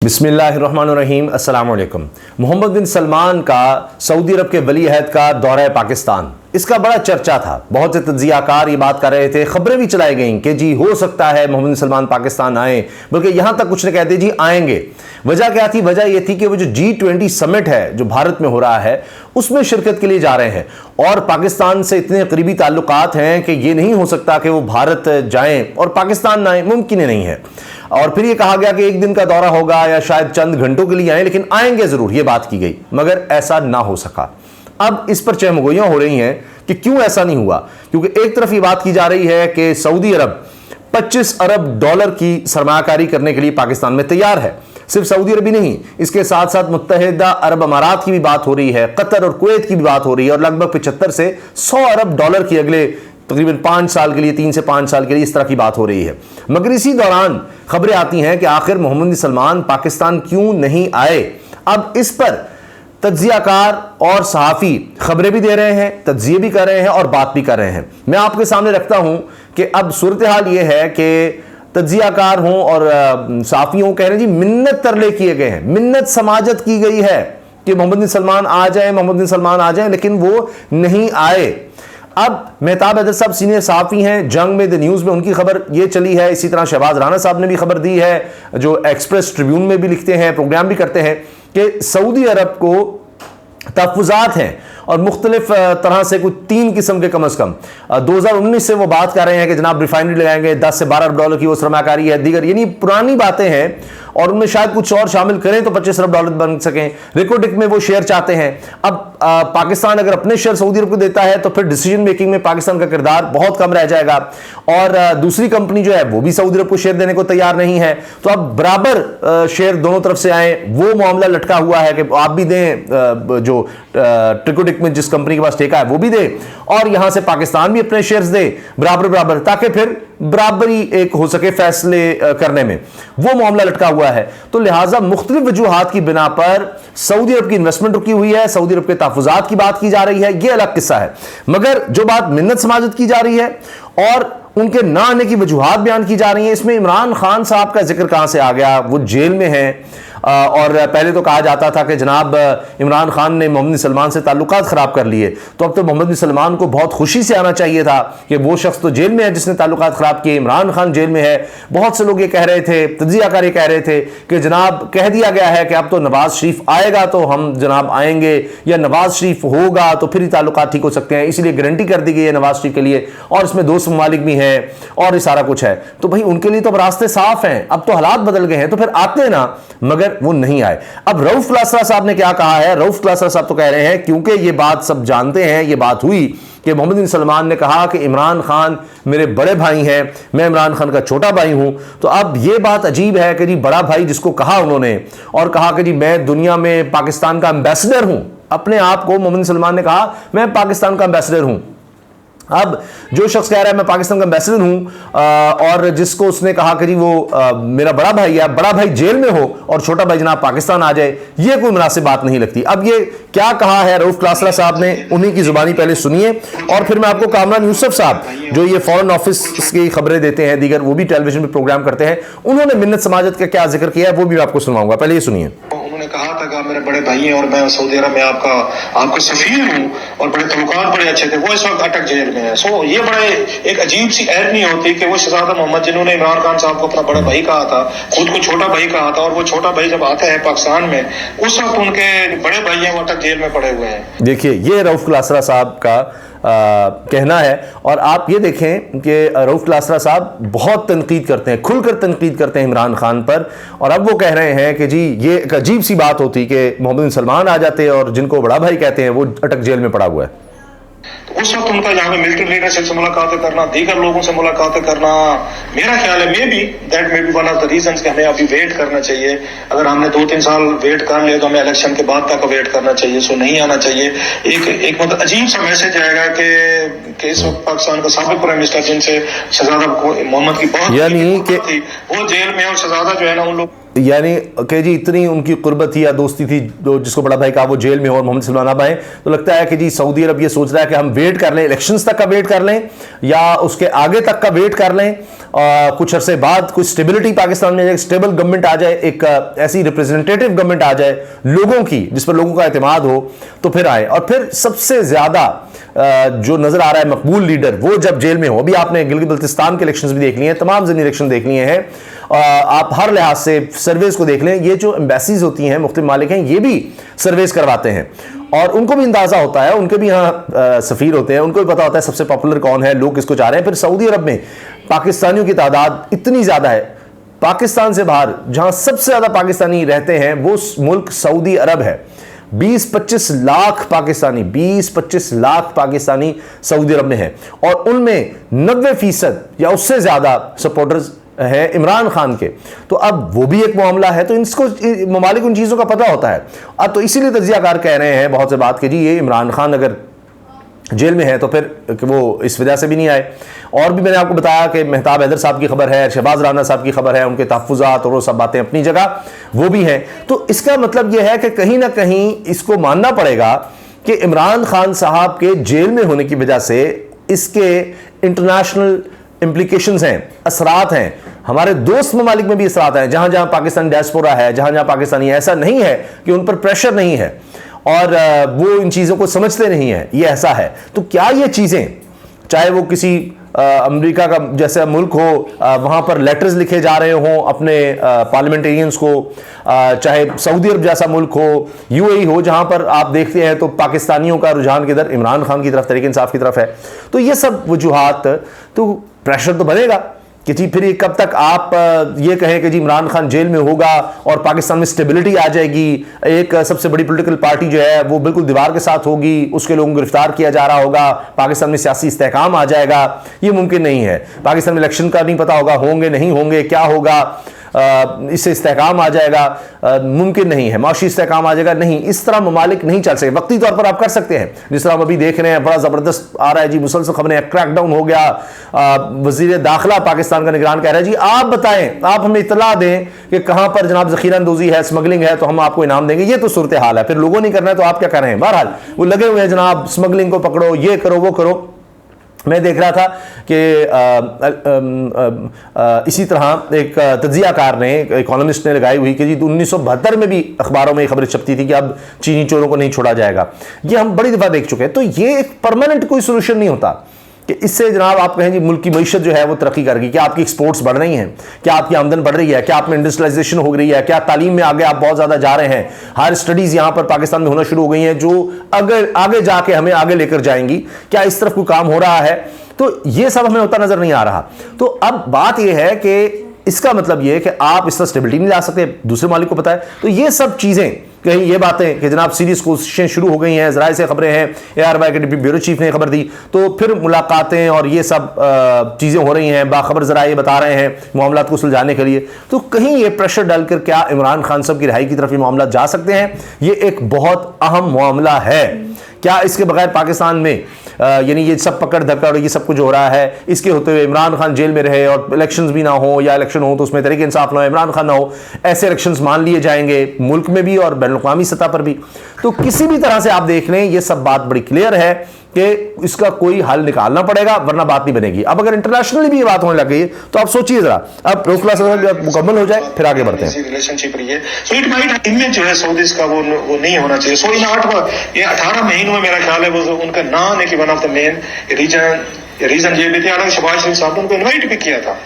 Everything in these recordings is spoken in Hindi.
बिस्मिल्लाहिर्रहमानिर्रहीम अस्सलाम वालेकुम। मोहम्मद बिन सलमान का सऊदी अरब के वली अहद का दौरा पाकिस्तान, इसका बड़ा चर्चा था। बहुत से तज्जियाकार ये बात कर रहे थे, खबरें भी चलाई गईं कि जी हो सकता है मोहम्मद बिन सलमान पाकिस्तान आए, बल्कि यहां तक कुछ ने कहते जी आएंगे। वजह क्या थी? वजह यह थी कि वो जो G20 समिट है जो भारत में हो रहा है उसमें शिरकत के लिए जा रहे हैं और पाकिस्तान से इतने करीबी ताल्लुकात हैं कि ये नहीं हो सकता कि वो भारत जाएं और पाकिस्तान ना आए, मुमकिन नहीं है। और फिर ये कहा गया कि एक दिन का दौरा होगा या शायद चंद घंटों के लिए आए, लेकिन आएंगे जरूर, ये बात की गई, मगर ऐसा ना हो सका। अब इस पर चहमगोइयां हो रही हैं कि क्यों ऐसा नहीं हुआ, क्योंकि एक तरफ ये बात की जा रही है कि सऊदी अरब 25 अरब डॉलर की सरमायाकारी करने के लिए पाकिस्तान में तैयार है। सिर्फ सऊदी अरब ही नहीं, इसके साथ साथ मुत्तहिदा अरब अमारात की भी बात हो रही है, कतर और कुवैत की भी बात हो रही है, और लगभग 75 से 100 अरब डॉलर की अगले तकरीबन 5 साल के लिए, 3 से 5 साल के लिए इस तरह की बात हो रही है। मगर इसी दौरान खबरें आती हैं कि आखिर मोहम्मद बिन सलमान पाकिस्तान क्यों नहीं आए। अब इस पर तज्जियाकार और सहाफ़ी खबरें भी दे रहे हैं, तज्जिए भी कर रहे हैं और बात भी कर रहे हैं। मैं आपके सामने रखता हूं कि अब सूरत हाल यह है कि तज्जियाकार हों और सहाफ़ी हों, कह रहे हैं जी मिन्नत तरले किए गए हैं, मिन्नत समाजत की गई है कि मोहम्मद बिन सलमान आ जाए, मोहम्मद बिन सलमान आ जाए, लेकिन वो नहीं आए। अब मेहताब हैदर साहब सीनियर सहाफ़ी हैं, जंग में द न्यूज़ में उनकी खबर ये चली है। इसी तरह शहबाज राना साहब ने भी खबर दी है, जो एक्सप्रेस ट्रिब्यून में भी लिखते हैं, प्रोग्राम भी करते हैं, कि सऊदी अरब को तहफ़्फ़ुज़ात हैं और मुख्तलिफ तरह से कुछ 3 किस्म के कम अज़ कम 2019 से वो बात कर रहे हैं कि जनाब रिफाइनरी लगाएंगे, 10 से 12 अरब डॉलर की वो सरमाकारी है, दीगर यानी पुरानी बातें हैं और उनमें शायद कुछ और शामिल करें तो 25 अरब डॉलर बन सकें। रिकोडिक में वो शेयर चाहते हैं। अब पाकिस्तान अगर अपने शेयर सऊदी अरब को देता है तो फिर डिसीजन मेकिंग में पाकिस्तान का किरदार बहुत कम रह जाएगा और दूसरी कंपनी जो है वो भी सऊदी अरब को शेयर देने को तैयार नहीं है। तो अब बराबर शेयर दोनों तरफ से आए, वो मामला लटका हुआ है कि आप भी दें, जो ट्रिकोडिक में जिस कंपनी के पास ठेका है वो भी दे और यहां से पाकिस्तान भी अपने शेयर्स दे बराबर बराबर, ताकि फिर बराबरी एक हो सके फैसले करने में। वो मामला लटका हुआ है। तो लिहाजा मुख्तलिफ वजूहात की बिना पर सऊदी अरब की इन्वेस्टमेंट रुकी हुई है, सऊदी अरब के तहफ़्फ़ुज़ात की बात की जा रही है, यह अलग किस्सा है। मगर जो बात मिन्नत समाजत की जा रही है और उनके ना आने की वजूहात बयान की जा रही है, इसमें इमरान खान साहब का जिक्र कहां से आ गया? वो जेल में है और पहले तो कहा जाता था कि जनाब इमरान खान ने मोहम्मद बिन सलमान से ताल्लुकात ख़राब कर लिए, तो अब तो मोहम्मद बिन सलमान को बहुत खुशी से आना चाहिए था कि वो शख्स तो जेल में है जिसने ताल्लुकात ख़राब किए, इमरान खान जेल में है। बहुत से लोग ये कह रहे थे, तज्जियाकार ये कह रहे थे कि जनाब कह दिया गया है कि अब तो नवाज शरीफ आएगा तो हम जनाब आएंगे, या नवाज शरीफ होगा तो फिर ही ताल्लुकात ठीक हो सकते हैं, इसलिए गारंटी कर दी गई है नवाज शरीफ के लिए और इसमें 2 ममालिक भी हैं और ये सारा कुछ है। तो भाई उनके लिए तो अब रास्ते साफ हैं, अब तो हालात बदल गए हैं, तो फिर आते ना, मगर वो नहीं आए। अब रऊफ क्लासरा साहब ने क्या कहा है? रऊफ क्लासरा साहब तो कह रहे हैं, क्योंकि ये बात सब जानते हैं, ये बात हुई कि मोहम्मद बिन सलमान ने कहा कि इमरान खान मेरे बड़े भाई हैं, मैं इमरान खान का छोटा भाई हूं। तो अब ये बात अजीब है कि जी बड़ा भाई जिसको कहा उन्होंने और कहा कि जी मैं दुनिया में पाकिस्तान का एम्बेसडर हूं, अपने आप को मोहम्मद बिन सलमान ने कहा मैं पाकिस्तान का एम्बेसडर हूं। अब जो शख्स कह रहा है मैं पाकिस्तान का एम्बेसडर हूं और जिसको उसने कहा कि जी वो मेरा बड़ा भाई है, बड़ा भाई जेल में हो और छोटा भाई जनाब पाकिस्तान आ जाए, ये कोई मुनासिब बात नहीं लगती। अब ये क्या कहा है रऊफ क्लासरा साहब ने, उन्हीं की जुबानी पहले सुनिए और फिर मैं आपको कामरान यूसुफ साहब जो ये फॉरेन ऑफिस की खबरें देते हैं, दीगर वो भी टेलीविजन पर प्रोग्राम करते हैं, उन्होंने मिन्नत समाजत का क्या जिक्र किया है वो भी मैं आपको सुनवाऊंगा। पहले ये सुनिए। उन्होंने कहा था कि आप मेरे बड़े भाई हैं और मैं सऊदी अरब में आपका सफीर हूं और बड़े तल्लुकात बड़े अच्छे थे, वो इस वक्त अटक जेल में है। सो ये बड़े एक अजीब सी ऐड होती कि वो शहजादा मोहम्मद जिन्होंने इमरान खान साहब को अपना बड़ा भाई कहा था, खुद को छोटा भाई कहा था, और वो छोटा भाई जब आता है पाकिस्तान में उस वक्त उनके बड़े भाई हैं वो अटक जेल में पड़े हुए हैं। देखिए ये रऊफ क्लासरा साहब का कहना है और आप ये देखें कि रऊफ क्लासरा साहब बहुत तनकीद करते हैं, खुलकर तनकीद करते हैं इमरान खान पर, और अब वो कह रहे हैं कि जी ये एक अजीब सी बात होती कि मोहम्मद बिन सलमान आ जाते और जिनको बड़ा भाई कहते हैं वो अटक जेल में पड़ा हुआ है। उस वक्त उनका यहाँ पे मिलिट्री लीडरशिप से मुलाकातें करना, दीगर लोगों से मुलाकातें करना, मेरा ख्याल है that may be one of the reasons कि हमें अभी वेट करना चाहिए। अगर हमने 2-3 साल वेट कर लिया तो हमें इलेक्शन के बाद तक वेट करना चाहिए। सो नहीं आना चाहिए। एक मतलब अजीब सा मैसेज आएगा कि इस वक्त पाकिस्तान का साबिक प्राइम मिनिस्टर जिनसे शहजादा मोहम्मद की बहुत यानी कि थी वो जेल में और शहजादा जो है ना उन लोग यानी कि जी इतनी उनकी कुर्बत थी या दोस्ती थी, जो जिसको बड़ा भाई कहा वो जेल में हो और मोहम्मद सलमान अब आए, तो लगता है कि जी सऊदी अरब ये सोच रहा है कि हम वेट कर लें, इलेक्शंस तक का वेट कर लें या उसके आगे तक का वेट कर लें, कुछ अरसे बाद कुछ स्टेबिलिटी पाकिस्तान में, एक स्टेबल गवर्नमेंट आ जाए, एक ऐसी रिप्रेजेंटेटिव गवर्नमेंट आ जाए लोगों की जिस पर लोगों का एतमाद हो, तो फिर आए। और फिर सबसे ज्यादा जो नजर आ रहा है मकबूल लीडर वो जब जेल में हो। अभी आपने गिलगित बल्तिस्तान के इलेक्शंस भी देख लिए हैं, तमाम ज़मीनी इलेक्शन देख लिए हैं, आप हर लिहाज से सर्वेस को देख लें। ये जो एम्बेसीज होती हैं मुख्तलिफ मालिक हैं, ये भी सर्वेस करवाते हैं और उनको भी अंदाजा होता है, उनके भी यहाँ सफीर होते हैं, उनको भी पता होता है सबसे पॉपुलर कौन है, लोग किसको चाह रहे हैं। फिर सऊदी अरब में पाकिस्तानियों की तादाद इतनी ज्यादा है, पाकिस्तान से बाहर जहां सबसे ज्यादा पाकिस्तानी रहते हैं वो मुल्क सऊदी अरब है। 20-25 लाख पाकिस्तानी, 20-25 लाख पाकिस्तानी सऊदी अरब में है और उनमें 90% या उससे ज्यादा सपोर्टर्स है इमरान खान के। तो अब वो भी एक मामला है, तो इनको ममालिक उन चीज़ों का पता होता है। अब तो इसीलिए तज्जियाकार कह रहे हैं बहुत से बात कि जी ये इमरान खान अगर जेल में है तो फिर वो इस वजह से भी नहीं आए। और भी मैंने आपको बताया कि मेहताब हैदर साहब की खबर है, शहबाज राना साहब की खबर है, उनके तहफ़्फ़ुज़ात और वो सब बातें अपनी जगह वो भी हैं। तो इसका मतलब यह है कि कहीं ना कहीं इसको मानना पड़ेगा कि इमरान खान साहब के जेल में होने की वजह से इसके इंटरनेशनल इम्प्लीकेशंस हैं, असरात हैं, हमारे दोस्त ममालिक में भी असरात हैं, जहां जहां पाकिस्तान डायस्पोरा है, जहां जहां पाकिस्तानी, ऐसा नहीं है कि उन पर प्रेशर नहीं है और वो इन चीज़ों को समझते नहीं है, ये ऐसा है। तो क्या ये चीज़ें, चाहे वो किसी अमेरिका का जैसा मुल्क हो, वहाँ पर लेटर्स लिखे जा रहे हों अपने पार्लियामेंटेरियंस को, चाहे सऊदी अरब जैसा मुल्क हो, यूएई हो, जहाँ पर आप देखते हैं तो पाकिस्तानियों का रुझान किधर, इमरान खान की तरफ, तहरीक इंसाफ की तरफ है। तो ये सब वजूहात, तो प्रेशर तो बनेगा कि जी फिर कब तक आप ये कहें कि जी इमरान खान जेल में होगा और पाकिस्तान में स्टेबिलिटी आ जाएगी, एक सबसे बड़ी पॉलिटिकल पार्टी जो है वो बिल्कुल दीवार के साथ होगी, उसके लोगों को गिरफ्तार किया जा रहा होगा, पाकिस्तान में सियासी इस्तेहकाम आ जाएगा। ये मुमकिन नहीं है। पाकिस्तान में इलेक्शन का नहीं पता होगा, होंगे नहीं होंगे, क्या होगा, इससे इस्तेहकाम आ जाएगा, मुमकिन नहीं है। माशी इस्तेहकाम आ जाएगा, नहीं, इस तरह ममालिक नहीं चल सकते। वक्ती तौर पर आप कर सकते हैं, जिस तरह हम अभी देख रहे हैं, बड़ा ज़बरदस्त आ रहा है जी, मुसलसल खबरें, क्रैकडाउन हो गया, वज़ीर दाखिला पाकिस्तान का निगरान कह रहा है जी आप बताएं, आप हमें इतला दें कि कहां पर जनाब ज़ख़ीरा अंदोज़ी है, स्मगलिंग है, तो हम आपको इनाम देंगे। ये तो सूरत हाल है। फिर लोगों नहीं करना है तो आप क्या कर रहे हैं? बहरहाल वो लगे हुए हैं जनाब, स्मगलिंग को पकड़ो, ये करो, वो करो। मैं देख रहा था कि इसी तरह एक तज्जियाकार ने, इकोनॉमिस्ट ने लगाई हुई कि जी 1972 में भी अखबारों में खबरें छपती थी कि अब चीनी चोरों को नहीं छोड़ा जाएगा। ये हम बड़ी दफ़ा देख चुके हैं। तो ये एक परमानेंट कोई सोल्यूशन नहीं होता कि इससे जनाब आप कहें जी मुल्क की मईशत जो है वो तरक्की करेगी। क्या आपकी एक्सपोर्ट्स बढ़ रही हैं? क्या आपकी आमदन बढ़ रही है? क्या आप में इंडस्ट्रियलाइजेशन हो रही है? क्या तालीम में आगे आप बहुत ज़्यादा जा रहे हैं? हायर स्टडीज़ यहाँ पर पाकिस्तान में होना शुरू हो गई हैं जो अगर आगे जाके हमें आगे लेकर जाएंगी। क्या इस तरफ कोई काम हो रहा है? तो ये सब हमें होता नजर नहीं आ रहा। तो अब बात यह है कि इसका मतलब ये है कि आप इस तरह स्टेबिलिटी नहीं ला सकते, दूसरे मालिक को पता है। तो ये सब चीज़ें, कहीं ये बातें कि जनाब सीरीज कोशिशें शुरू हो गई हैं, ज़राए से खबरें हैं, ARY के डिप्टी ब्यूरो चीफ ने खबर दी, तो फिर मुलाकातें और ये सब चीज़ें हो रही हैं, बाखबर ज़राए बता रहे हैं मामला को सुलझाने के लिए। तो कहीं ये प्रेशर डालकर क्या इमरान खान साहब की रिहाई की तरफ ये मामला जा सकते हैं? ये एक बहुत अहम मामला है। क्या इसके बगैर पाकिस्तान में यानी ये सब पकड़ धकड़ ये सब कुछ हो रहा है, इसके होते हुए इमरान खान जेल में रहे और इलेक्शंस भी ना हो, या इलेक्शन हो तो उसमें तहरीक इंसाफ ना हो, इमरान खान ना हो, ऐसे इलेक्शंस मान लिए जाएंगे मुल्क में भी और बैनुल-अक़वामी सतह पर भी। तो किसी भी तरह से आप देख लें, ये सब बात बड़ी क्लियर है कि इसका कोई हल निकालना पड़ेगा, वरना बात नहीं बनेगी। अब अगर इंटरनेशनली भी ये बात होने लग गई तो आप सोचिए जरा, अब रोकला मुकम्मल हो जाए फिर आगे बढ़ते हैं। रिलेशनशिप रही है, सो इट माइट इनमें जो है सऊदीज का वो नहीं होना चाहिए। सो इन 18 महीनों में मेरा ख्याल है वो उनका ना आने की one of the main reason ये भी थे। शहबाज शरीफ साहब ने उनको इन्वाइट भी किया था,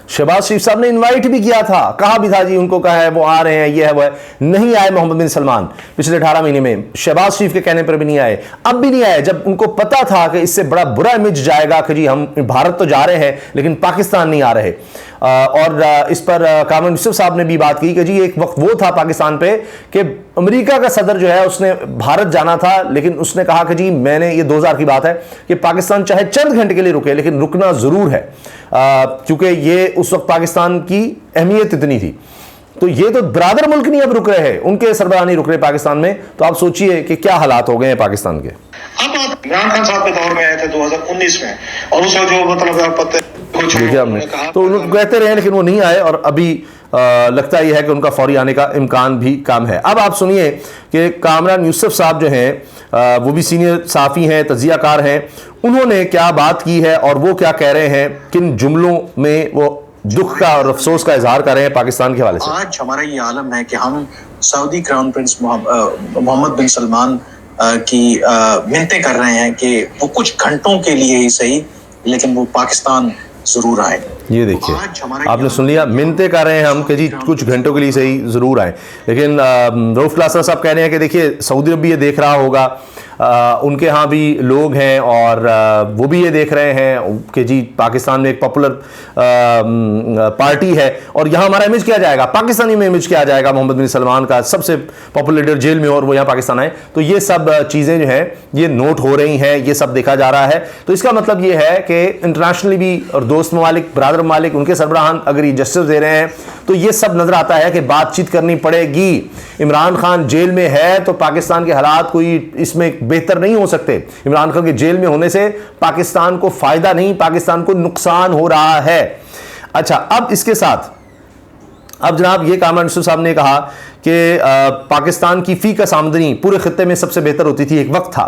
शहबाज शरीफ साहब ने इनवाइट भी किया था, कहा भी था जी उनको कहा है वो आ रहे हैं, ये है वो है। नहीं आए मोहम्मद बिन सलमान पिछले 18 महीने में, शहबाज शरीफ के कहने पर भी नहीं आए, अब भी नहीं आए, जब उनको पता था कि इससे बड़ा बुरा इमेज जाएगा कि जी हम भारत तो जा रहे हैं लेकिन पाकिस्तान नहीं आ रहे। और इस पर कामरान यूसुफ साहब ने भी बात की कि जी एक वक्त वो था पाकिस्तान पे कि अमेरिका का सदर जो है उसने भारत जाना था, लेकिन उसने कहा कि जी मैंने, ये 2000 की बात है, कि पाकिस्तान चाहे चंद घंटे के लिए रुके लेकिन रुकना जरूर है, क्योंकि ये उस वक्त पाकिस्तान की अहमियत इतनी थी। तो ये तो बरादर मुल्क नहीं अब रुक रहे हैं, उनके सरबराह नहीं रुक रहे पाकिस्तान में। तो आप सोचिए कि क्या हालात हो गए हैं पाकिस्तान के। अब आप इमरान खान साहब के दौर में आए थे 2019 में, और उसमें जो मतलब देखिए आपने तो उनको कहते रहे लेकिन वो नहीं आए, और अभी लगता यह है कि उनका फौरी आने का इम्कान भी कम है। अब आप सुनिए कि कामरान यूसुफ साहब जो हैं वो भी सीनियर सहाफ़ी हैं, तज्ज़ियाकार हैं, उन्होंने क्या बात की है और वो क्या कह रहे हैं, किन जुमलों में वो दुख का और अफसोस का इजहार कर रहे हैं पाकिस्तान के हवाले से। आज हमारा ये आलम है कि हम सऊदी क्राउन प्रिंस मोहम्मद बिन सलमान की मिन्नतें कर रहे हैं कि वो कुछ घंटों के लिए ही सही लेकिन वो पाकिस्तान जरूर आए। ये देखिए, आपने सुन लिया, मिन्नतें कर रहे हैं हम कि जी कुछ घंटों के लिए सही जरूर आए। लेकिन रऊफ क्लासर साहब कह रहे हैं कि देखिए सऊदी अरब भी ये देख रहा होगा, उनके यहाँ भी लोग हैं और वो भी ये देख रहे हैं कि जी पाकिस्तान में एक पॉपुलर पार्टी है और यहाँ हमारा इमेज किया जाएगा, पाकिस्तानी में इमेज किया जाएगा मोहम्मद बिन सलमान का, सबसे पॉपुलर लीडर जेल में और वो यहाँ पाकिस्तान आए। तो ये सब चीज़ें जो हैं ये नोट हो रही हैं, ये सब देखा जा रहा है। तो इसका मतलब ये है कि इंटरनेशनली भी और दोस्त ममालिक, बरादर ममालिक, उनके सरबराहान अगर ये जस्टिस दे रहे हैं तो ये सब नजर आता है कि बातचीत करनी पड़ेगी। इमरान खान जेल में है तो पाकिस्तान के हालात कोई इसमें बेहतर नहीं हो सकते। इमरान खान के जेल में होने से पाकिस्तान को फायदा नहीं, पाकिस्तान को नुकसान हो रहा है। अच्छा, अब इसके साथ अब जनाब ये कामरान यूसुफ साहब ने कहा कि पाकिस्तान की फीकस आमदनी पूरे खित्ते में सबसे बेहतर होती थी, एक वक्त था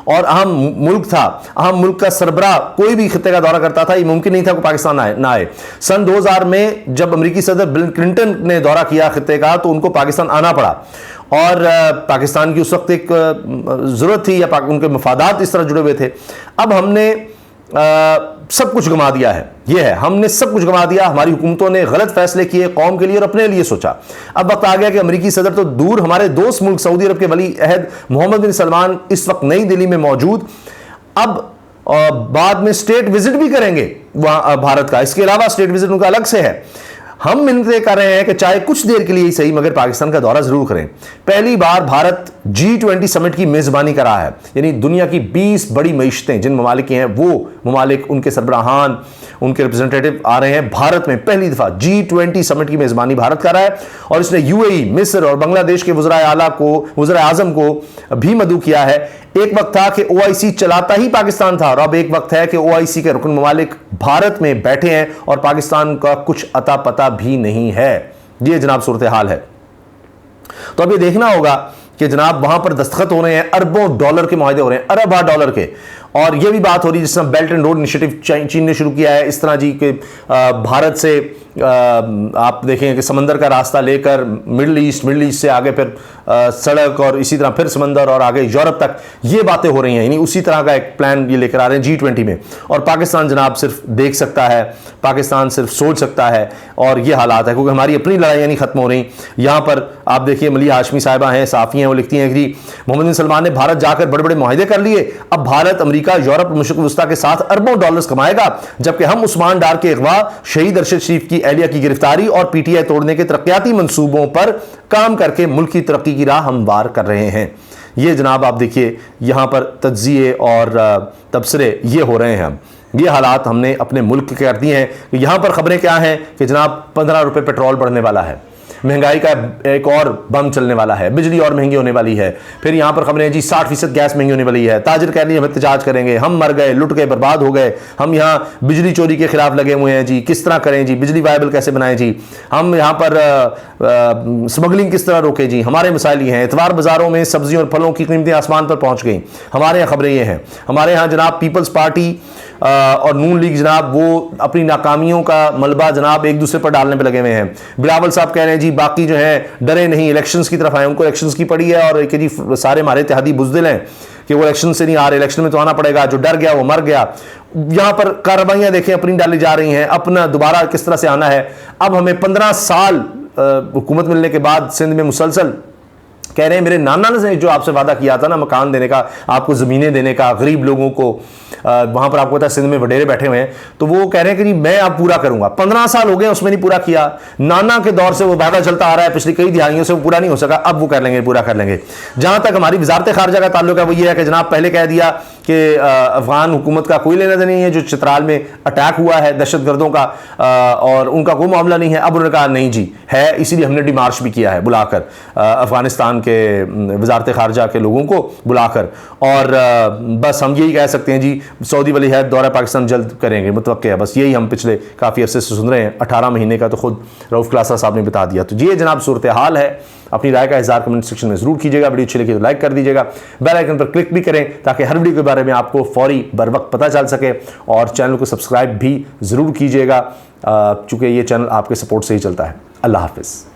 और अहम मुल्क था, अहम मुल्क का सरबराह कोई भी खित्ते का दौरा करता था, ये मुमकिन नहीं था कि पाकिस्तान ना आए। सन 2000 में जब अमेरिकी सदर बिल क्लिंटन ने दौरा किया खित्ते का तो उनको पाकिस्तान आना पड़ा और पाकिस्तान की उस वक्त एक ज़रूरत थी या उनके मफादात इस तरह जुड़े हुए थे। अब हमने सब कुछ गंवा दिया है, ये है, हमने सब कुछ गंवा दिया। हमारी हुकूमतों ने गलत फैसले किए, कौम के लिए और अपने लिए सोचा। अब वक्त आ गया कि अमेरिकी सदर तो दूर, हमारे दोस्त मुल्क सऊदी अरब के वली अहद मोहम्मद बिन सलमान इस वक्त नई दिल्ली में मौजूद, अब बाद में स्टेट विजिट भी करेंगे वहां भारत का, इसके अलावा स्टेट विजिट उनका अलग से है। हम मिन्नतें कर रहे हैं कि चाहे कुछ देर के लिए ही सही मगर पाकिस्तान का दौरा जरूर करें। पहली बार भारत G20 समिट की मेजबानी कर रहा है, यानी दुनिया की 20 बड़ी मईशतें जिन ममालिक की हैं वो ममालिक, उनके सरबराहान, उनके रिप्रेजेंटेटिव आ रहे हैं भारत में। पहली दफा G20 समिट की मेजबानी भारत कर रहा है और इसने UAE, मिस्र और बांग्लादेश के वज़ीर आज़म को भी मदऊ किया है। एक वक्त था कि OIC चलाता ही पाकिस्तान था और अब एक वक्त है कि OIC के रुकन ममालिक भारत में बैठे हैं और पाकिस्तान का कुछ अता पता भी नहीं है। ये जनाब सूरत हाल है। तो अब ये देखना होगा कि जनाब वहां पर दस्तखत हो रहे हैं, अरबों डॉलर के मुआहदे हो रहे हैं, अरब डॉलर के, और ये भी बात हो रही है जिस तरह बेल्ट एंड रोड इनिशिएटिव चीन ने शुरू किया है, इस तरह जी के भारत से आप देखें कि समंदर का रास्ता लेकर मिडल ईस्ट से आगे फिर सड़क और इसी तरह फिर समंदर और आगे यूरोप तक ये बातें हो रही हैं। यानी उसी तरह का एक प्लान ये लेकर आ रहे हैं G20 में, और पाकिस्तान जनाब सिर्फ देख सकता है, पाकिस्तान सिर्फ सोच सकता है, और ये हालात है क्योंकि हमारी अपनी लड़ाइयाँ नहीं खत्म हो रही। यहाँ पर आप देखिए मलिया हाशमी साहिबा हैं, साफ़ी हैं, वो लिखती हैं कि मोहम्मद बिन सलमान ने भारत जाकर बड़े बड़े मुआहदे कर लिए, अब भारत अमेरिका, यूरोप, मशरिक़ वस्ता के साथ अरबों डॉलर्स कमाएगा, जबकि हम उस्मान डार के अगवा, शहीद अरशद शरीफ की एहलिया की गिरफ्तारी और PTI तोड़ने के तरक्याती मंसूबों पर काम करके मुल्क की तरक्की की राह हमवार कर रहे हैं। ये जनाब आप देखिए यहाँ पर तज्जिए और तबसरे ये हो रहे हैं। ये हालात हमने अपने मुल्क के कर दिए हैं। यहाँ पर खबरें क्या हैं कि जनाब 15 रुपये पेट्रोल बढ़ने वाला है, महंगाई का एक और बम चलने वाला है, बिजली और महंगी होने वाली है। फिर यहाँ पर खबरें जी 60% गैस महंगी होने वाली है, ताजिर कह रही हम एहतजाज करेंगे, हम मर गए, लुट गए, बर्बाद हो गए, हम यहाँ बिजली चोरी के खिलाफ लगे हुए हैं जी, किस तरह करें जी, बिजली वायबल कैसे बनाएं जी, हम यहाँ पर स्मगलिंग किस तरह रोकें जी, हमारे मसाइल ये हैं। इतवार बाज़ारों में सब्जियों और फलों की कीमतें आसमान पर पहुँच गई। हमारे यहाँ खबरें ये हैं। हमारे यहाँ जनाब पीपल्स पार्टी और नून लीग जनाब वो अपनी नाकामियों का मलबा जनाब एक दूसरे पर डालने पे लगे हुए हैं। बिलावल साहब कह रहे हैं जी बाकी जो है डरे नहीं, इलेक्शंस की तरफ आए, उनको इलेक्शंस की पड़ी है और कि जी सारे हमारे इत्तेहादी बुज़दिल हैं कि वो इलेक्शन से नहीं आ रहे, इलेक्शन में तो आना पड़ेगा, जो डर गया वो मर गया। यहाँ पर कार्रवाइयाँ देखें अपनी डाली जा रही हैं, अपना दोबारा किस तरह से आना है। अब हमें 15 साल हुकूमत मिलने के बाद सिंध में मुसलसल कह रहे हैं मेरे नाना ने जो आपसे वादा किया था ना मकान देने का, आपको ज़मीनें देने का, गरीब लोगों को वहाँ पर आपको पता है सिंध में वडेरे बैठे हुए हैं, तो वो कह रहे हैं कि जी मैं अब पूरा करूँगा। 15 साल हो गए उसमें नहीं पूरा किया। नाना के दौर से वो वादा चलता आ रहा है, पिछली कई दिहाइयों से वो पूरा नहीं हो सका, अब वो कर लेंगे, पूरा कर लेंगे। जहाँ तक हमारी वजारत खारजा का ताल्लुक है वो ये है कि जनाब पहले कह दिया कि अफगान हुकूमत का कोई लेना देना नहीं है, जो चित्राल में अटैक हुआ है दहशतगर्दों का और उनका कोई मामला नहीं है। अब उन्होंने कहा नहीं जी है, इसीलिए हमने डिमार्च भी किया है बुलाकर अफगानिस्तान पाकिस्तान के वजारत ख़ारजा के लोगों को बुलाकर, और बस हम यही कह सकते हैं जी सऊदी वली अहद दौरा पाकिस्तान जल्द करेंगे, मुतवक्किल है। बस यही हम पिछले काफ़ी अरसे से सुन रहे हैं। 18 महीने का तो खुद रऊफ़ क्लासा साहब ने बता दिया। तो ये जनाब सूरत हाल है। अपनी राय का इज़हार कमेंट सेक्शन में ज़रूर कीजिएगा। वीडियो अच्छी लगी तो लाइक कर दीजिएगा, बेल आइकन पर क्लिक भी करें ताकि हर वीडियो के बारे में आपको फौरी बर वक्त पता चल सके, और चैनल को सब्सक्राइब भी ज़रूर कीजिएगा, चूँकि ये चैनल आपके सपोर्ट से ही चलता है। अल्लाह हाफ़िज़।